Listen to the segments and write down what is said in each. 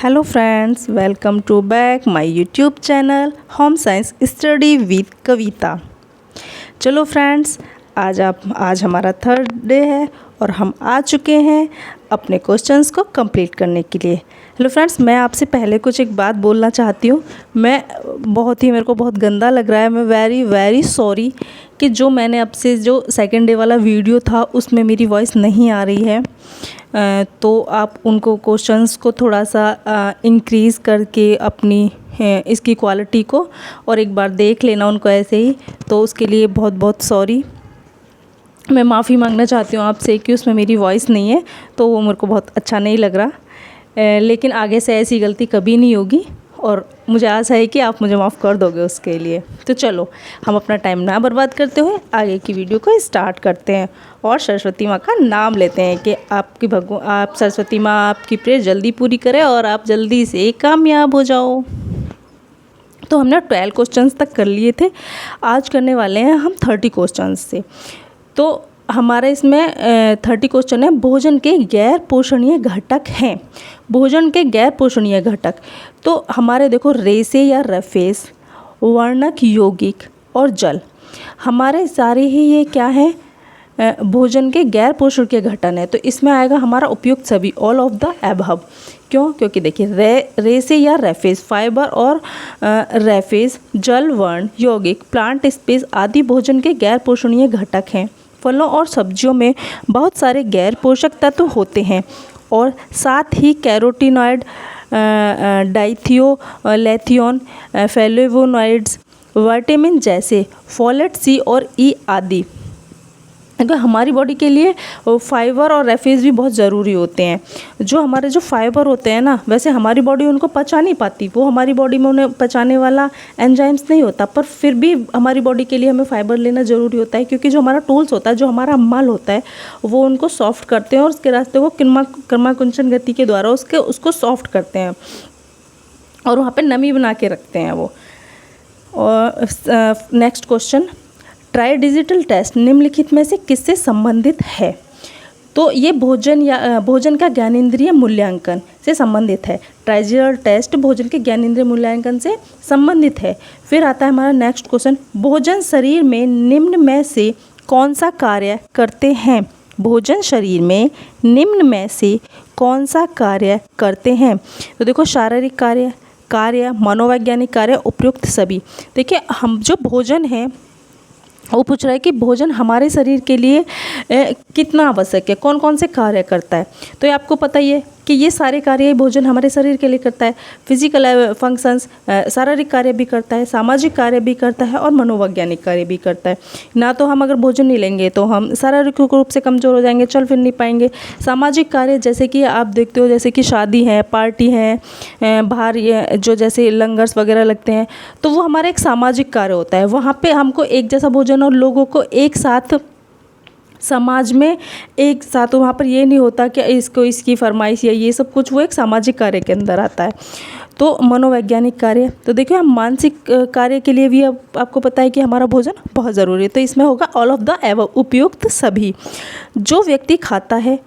Hello friends, welcome to back my YouTube channel home science study with Kavita. चलो friends, आज हमारा third day है और हम आ चुके हैं अपने क्वेश्चंस को कंप्लीट करने के लिए। हेलो फ्रेंड्स, मैं आपसे पहले कुछ एक बात बोलना चाहती हूँ। मेरे को बहुत गंदा लग रहा है। मैं वेरी सॉरी कि जो मैंने आपसे जो सेकेंड डे वाला वीडियो था उसमें मेरी वॉइस नहीं आ रही है। तो आप उनको क्वेश्चंस को थोड़ा सा इंक्रीज़ करके अपनी इसकी क्वालिटी को और एक बार देख लेना उनको ऐसे ही। तो उसके लिए बहुत बहुत सॉरी। मैं माफ़ी मांगना चाहती हूँ आपसे कि उसमें मेरी वॉइस नहीं है, तो वो मेरे को बहुत अच्छा नहीं लग रहा। लेकिन आगे से ऐसी गलती कभी नहीं होगी और मुझे आशा है कि आप मुझे माफ़ कर दोगे उसके लिए। तो चलो, हम अपना टाइम ना बर्बाद करते हुए आगे की वीडियो को स्टार्ट करते हैं और सरस्वती माँ का नाम लेते हैं कि आप सरस्वती माँ आपकी प्रेयर जल्दी पूरी करें और आप जल्दी से कामयाब हो जाओ। तो हमने 12 क्वेश्चंस तक कर लिए थे। आज करने वाले हैं हम 30 क्वेश्चंस से। तो हमारे इसमें 30 क्वेश्चन है, भोजन के गैर पोषणीय घटक हैं। भोजन के गैर पोषणीय घटक तो हमारे देखो, रेसे या रफेस, वर्णक, यौगिक और जल, हमारे सारे ही ये क्या है, भोजन के गैर पोषणीय घटक है। तो इसमें आएगा हमारा उपयुक्त सभी, ऑल ऑफ द एबव। क्यों? क्योंकि देखिए, रेसे या रेफेस, फाइबर और रेफेस, जल, वर्ण, यौगिक, प्लांट स्पेस आदि भोजन के गैर पोषणीय घटक हैं। फलों और सब्जियों में बहुत सारे गैर पोषक तत्व होते हैं और साथ ही कैरोटीनॉइड, डाइथियोलैथियोन, फ्लेवोनॉइड्स, विटामिन जैसे फोलेट, सी और ई आदि। अगर हमारी बॉडी के लिए फाइबर और रेफेस भी बहुत ज़रूरी होते हैं। जो हमारे जो फाइबर होते हैं ना, वैसे हमारी बॉडी उनको पचा नहीं पाती, वो हमारी बॉडी में उन्हें पचाने वाला एंजाइम्स नहीं होता, पर फिर भी हमारी बॉडी के लिए हमें फाइबर लेना ज़रूरी होता है, क्योंकि जो हमारा टूल्स होता है, जो हमारा मल होता है, वो उनको सॉफ्ट करते हैं और उसके रास्ते को कर्माकुंचन गति के द्वारा उसको सॉफ्ट करते हैं और वहाँ पर नमी बना के रखते हैं वो। और next question, try digital test निम्नलिखित में से किससे संबंधित है? तो ये भोजन का ज्ञानेंद्रिय मूल्यांकन से संबंधित है। ट्राई टेस्ट भोजन के ज्ञानेंद्रिय मूल्यांकन से संबंधित है। फिर आता है हमारा नेक्स्ट क्वेश्चन, भोजन शरीर में निम्न में से कौन सा कार्य करते हैं? भोजन शरीर में निम्न में से कौन सा कार्य करते हैं? तो देखो, शारीरिक कार्य, मनोवैज्ञानिक कार्य, उपयुक्त सभी। देखिए, हम जो भोजन है वो पूछ रहा है कि भोजन हमारे शरीर के लिए कितना आवश्यक है, कौन कौन से कार्य करता है। तो ये आपको पता ही है कि ये सारे कार्य भोजन हमारे शरीर के लिए करता है। फिजिकल फंक्शंस, शारीरिक कार्य भी करता है, सामाजिक कार्य भी करता है और मनोवैज्ञानिक कार्य भी करता है। ना तो हम अगर भोजन नहीं लेंगे तो हम शारीरिक रूप से कमज़ोर हो जाएंगे, चल फिर नहीं पाएंगे। सामाजिक कार्य जैसे कि आप देखते हो, जैसे कि शादी है, पार्टी है, बाहर जो जैसे लंगर्स वगैरह लगते हैं, तो वो हमारा एक सामाजिक कार्य होता है। वहाँ पर हमको एक जैसा भोजन और लोगों को एक साथ समाज में एक साथ, वहाँ पर ये नहीं होता कि इसकी फरमाइश या ये सब कुछ, वो एक सामाजिक कार्य के अंदर आता है। तो मनोवैज्ञानिक कार्य, तो देखिए, हम मानसिक कार्य के लिए भी अब आपको पता है कि हमारा भोजन बहुत ज़रूरी है। तो इसमें होगा ऑल ऑफ द एबव, उपयुक्त सभी। जो व्यक्ति खाता है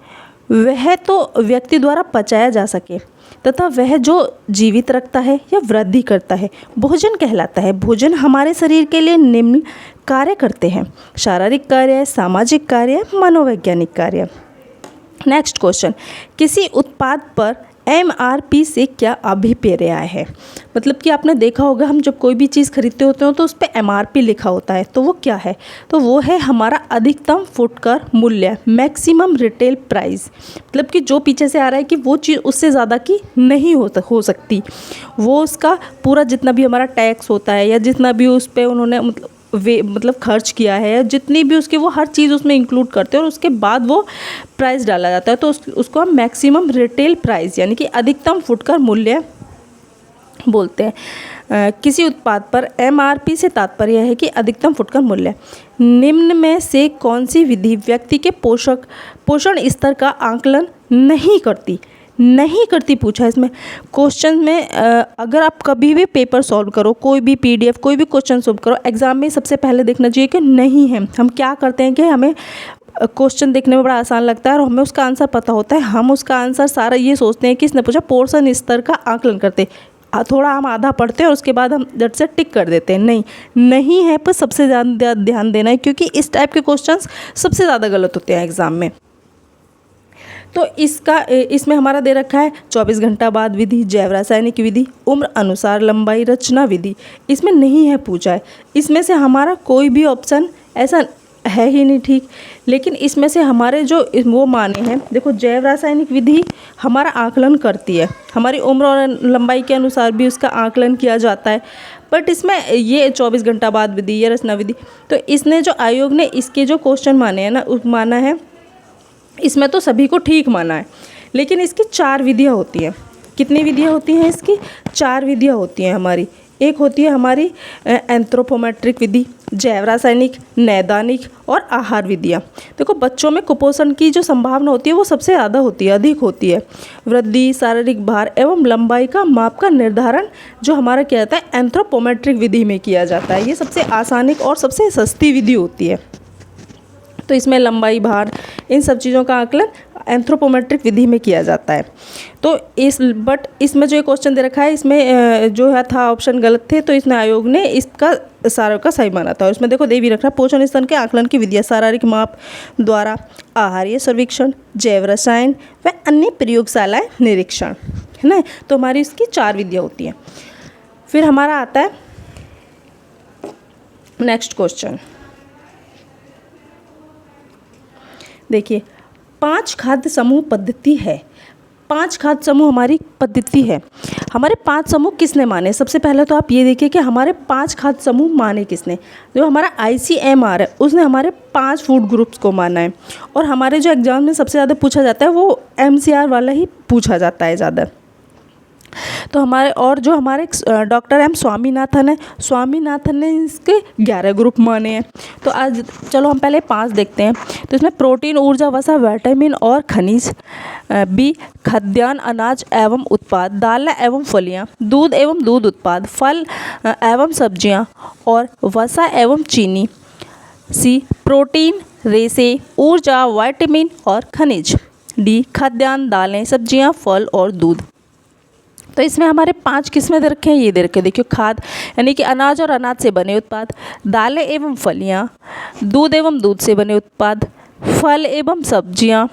वह तो व्यक्ति द्वारा पचाया जा सके तथा वह जो जीवित रखता है या वृद्धि करता है भोजन कहलाता है। भोजन हमारे शरीर के लिए निम्न कार्य करते हैं: शारीरिक कार्य, सामाजिक कार्य, मनोवैज्ञानिक कार्य। नेक्स्ट क्वेश्चन, किसी उत्पाद पर MRP से क्या अभिप्राय है? मतलब कि आपने देखा होगा, हम जब कोई भी चीज़ खरीदते होते हो तो उस पर MRP लिखा होता है। तो वो क्या है? तो वो है हमारा अधिकतम फुटकर मूल्य, मैक्सिमम रिटेल प्राइस। मतलब कि जो पीछे से आ रहा है कि वो चीज़ उससे ज़्यादा की नहीं हो सकती। वो उसका पूरा जितना भी हमारा टैक्स होता है या जितना भी उस पर उन्होंने मतलब खर्च किया है, जितनी भी उसकी, वो हर चीज़ उसमें इंक्लूड करते हैं और उसके बाद वो प्राइस डाला जाता है। तो उसको हम मैक्सिमम रिटेल प्राइस यानी कि अधिकतम फुटकर मूल्य बोलते हैं। किसी उत्पाद पर MRP से तात्पर्य है कि अधिकतम फुटकर मूल्य। निम्न में से कौन सी विधि व्यक्ति के पोषण स्तर का आकलन नहीं करती पूछा है इसमें क्वेश्चन में। अगर आप कभी भी पेपर सॉल्व करो, कोई भी PDF, कोई भी क्वेश्चन सॉल्व करो, एग्जाम में सबसे पहले देखना चाहिए कि नहीं है। हम क्या करते हैं कि हमें क्वेश्चन देखने में बड़ा आसान लगता है और हमें उसका आंसर पता होता है, हम उसका आंसर सारा ये सोचते हैं कि इसने पूछा पोर्शन स्तर का आकलन करते, थोड़ा हम आधा पढ़ते हैं और उसके बाद हम झट से टिक कर देते हैं। नहीं है पर सबसे ज़्यादा ध्यान देना है, क्योंकि इस टाइप के क्वेश्चंस सबसे ज़्यादा गलत होते हैं एग्ज़ाम में। तो इसमें हमारा दे रखा है 24 घंटा बाद विधि, जैव रासायनिक विधि, उम्र अनुसार लंबाई, रचना विधि। इसमें नहीं है पूछा है, इसमें से हमारा कोई भी ऑप्शन ऐसा है ही नहीं ठीक। लेकिन इसमें से हमारे जो वो माने हैं, देखो जैव रासायनिक विधि हमारा आकलन करती है, हमारी उम्र और लंबाई के अनुसार भी उसका आकलन किया जाता है। बट इसमें ये 24 घंटा बाद विधि या रचना विधि, तो इसने जो आयोग ने इसके जो क्वेश्चन माने हैं ना, माना है, इसमें तो सभी को ठीक माना है। लेकिन इसकी 4 विधियाँ होती हैं। कितनी विधियाँ होती हैं इसकी? 4 विधियाँ होती हैं हमारी। एक होती है हमारी एंथ्रोपोमेट्रिक विधि, जैव रासायनिक, नैदानिक और आहार विधियाँ। देखो बच्चों में कुपोषण की जो संभावना होती है वो सबसे ज़्यादा होती है, अधिक होती है। वृद्धि, शारीरिक भार एवं लंबाई का माप का निर्धारण जो हमारा किया जाता है एंथ्रोपोमेट्रिक विधि में किया जाता है। ये सबसे आसानिक और सबसे सस्ती विधि होती है। तो इसमें लंबाई, भार, इन सब चीज़ों का आकलन एंथ्रोपोमेट्रिक विधि में किया जाता है। तो इसमें जो ये क्वेश्चन दे रखा है, इसमें जो है था ऑप्शन गलत थे, तो इसमें आयोग ने इसका सारा का सही माना था। और इसमें देखो दे भी रखा है पोषण स्तन के आकलन की विधियाँ, शारीरिक माप द्वारा, आहारीय सर्वेक्षण, जैव रसायन व अन्य प्रयोगशालाएँ निरीक्षण, है ना। तो हमारी इसकी 4 विधियाँ होती हैं। फिर हमारा आता है नेक्स्ट क्वेश्चन। देखिए 5 खाद्य समूह पद्धति है। 5 खाद्य समूह हमारी पद्धति है। हमारे 5 समूह किसने माने? सबसे पहले तो आप ये देखिए कि हमारे 5 खाद्य समूह माने किसने। जो हमारा ICMR है उसने हमारे 5 फूड ग्रुप्स को माना है। और हमारे जो एग्जाम में सबसे ज़्यादा पूछा जाता है वो MCR वाला ही पूछा जाता है ज़्यादा। तो हमारे डॉक्टर M स्वामीनाथन है, स्वामीनाथन ने इसके 11 ग्रुप माने हैं। तो आज चलो हम पहले 5 देखते हैं। तो इसमें प्रोटीन, ऊर्जा, वसा, विटामिन और खनिज, बी खाद्यान्न, अनाज एवं उत्पाद, दालें एवं फलियां, दूध एवं दूध उत्पाद, फल एवं सब्जियां और वसा एवं चीनी, सी प्रोटीन, रेशे, ऊर्जा, विटामिन और खनिज, डी खाद्यान्न, दालें, सब्जियां, फल और दूध। तो इसमें हमारे 5 किस्में दे रखे हैं, ये दे रखे देखिए। खाद यानी कि अनाज और अनाज से बने उत्पाद, दालें एवं फलियां, दूध एवं दूध से बने उत्पाद, फल एवं सब्जियां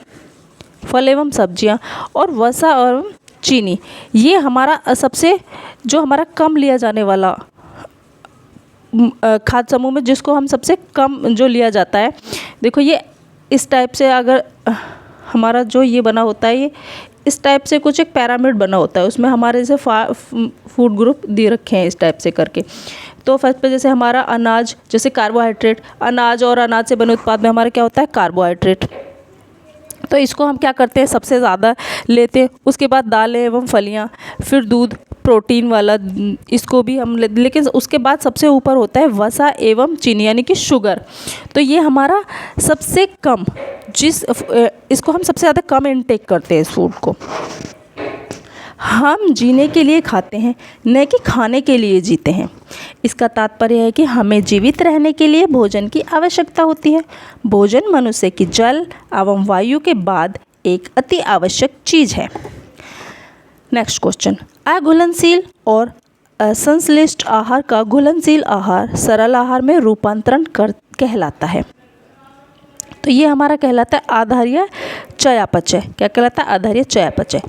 और वसा और चीनी। ये हमारा सबसे जो हमारा कम लिया जाने वाला खाद्य समूह में, जिसको हम सबसे कम जो लिया जाता है। देखो ये इस टाइप से अगर हमारा जो ये बना होता है, ये इस टाइप से कुछ एक पिरामिड बना होता है, उसमें हमारे जैसे फूड ग्रुप दे रखे हैं इस टाइप से करके। तो फर्स्ट पे जैसे हमारा अनाज, जैसे कार्बोहाइड्रेट, अनाज और अनाज से बने उत्पाद में हमारा क्या होता है? कार्बोहाइड्रेट। तो इसको हम क्या करते हैं? सबसे ज़्यादा लेते हैं। उसके बाद दालें एवं फलियां, फिर दूध प्रोटीन वाला, इसको भी हम लेकिन उसके बाद सबसे ऊपर होता है वसा एवं चीनी यानी कि शुगर। तो ये हमारा सबसे कम इसको हम सबसे ज़्यादा कम इनटेक करते हैं इस फूड को। हम जीने के लिए खाते हैं, न कि खाने के लिए जीते हैं। इसका तात्पर्य है कि हमें जीवित रहने के लिए भोजन की आवश्यकता होती है। भोजन मनुष्य की जल एवं वायु के बाद एक अति आवश्यक चीज़ है। Next question. अघुलनशील और असंश्लिष्ट आहार का घुलनशील आहार सरल आहार में रूपांतरण कहलाता है। तो ये हमारा कहलाता है आधारीय चयापचय। क्या कहलाता है? आधारीय चयापचय।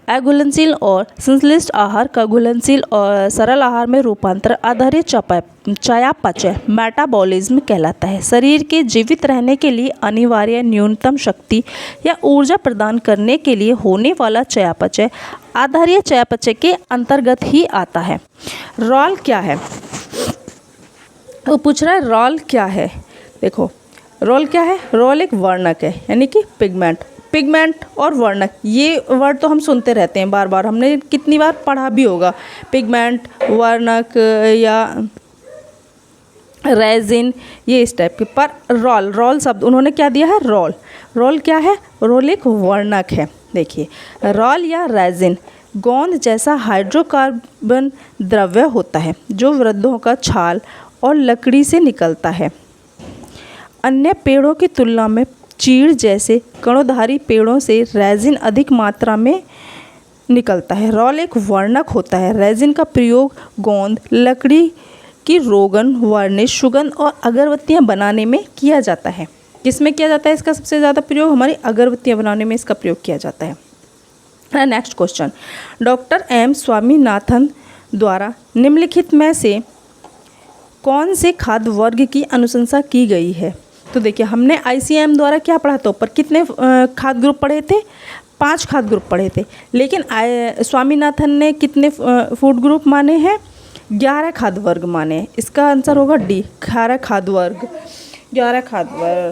अघुलनशील और संश्लिष्ट आहार का घुलनशील और सरल आहार में रूपांतरण आधारीय चयापचय मेटाबॉलिज्म कहलाता है। शरीर के जीवित रहने के लिए अनिवार्य न्यूनतम शक्ति या ऊर्जा प्रदान करने के लिए होने वाला चयापचय आधारीय चयापचय के अंतर्गत ही आता है। रोल क्या है? वो पूछ रहा है रोल क्या है। देखो रोल क्या है? रोल एक वर्णक है, यानी कि पिगमेंट और वर्णक, ये वर्ड तो हम सुनते रहते हैं बार बार, हमने कितनी बार पढ़ा भी होगा। पिगमेंट, वर्णक या रेजिन, ये इस टाइप के। पर रोल शब्द उन्होंने क्या दिया है? रोल क्या है? रोल एक वर्णक है। देखिए रोल या रेजिन गोंद जैसा हाइड्रोकार्बन द्रव्य होता है जो वृद्धों का छाल और लकड़ी से निकलता है। अन्य पेड़ों की तुलना में चीड़ जैसे कणोधारी पेड़ों से रेजिन अधिक मात्रा में निकलता है। रॉल एक वर्णक होता है। रेजिन का प्रयोग गोंद, लकड़ी की रोगन, वार्निश, सुगंध और अगरबत्तियां बनाने में किया जाता है। किसमें किया जाता है इसका सबसे ज़्यादा प्रयोग? हमारी अगरबत्तियां बनाने में इसका प्रयोग किया जाता है। Next question, doctor M Swaminathan द्वारा निम्नलिखित में से कौन से खाद्य वर्ग की अनुशंसा की गई है? तो देखिए, हमने ICM द्वारा क्या पढ़ा था ऊपर, कितने खाद्य ग्रुप पढ़े थे? 5 खाद्य ग्रुप पढ़े थे। लेकिन स्वामीनाथन ने कितने फूड ग्रुप माने हैं? 11 खाद्य वर्ग माने हैं। इसका आंसर होगा डी, 11 खाद्य वर्ग। 11 खाद्य वर्ग।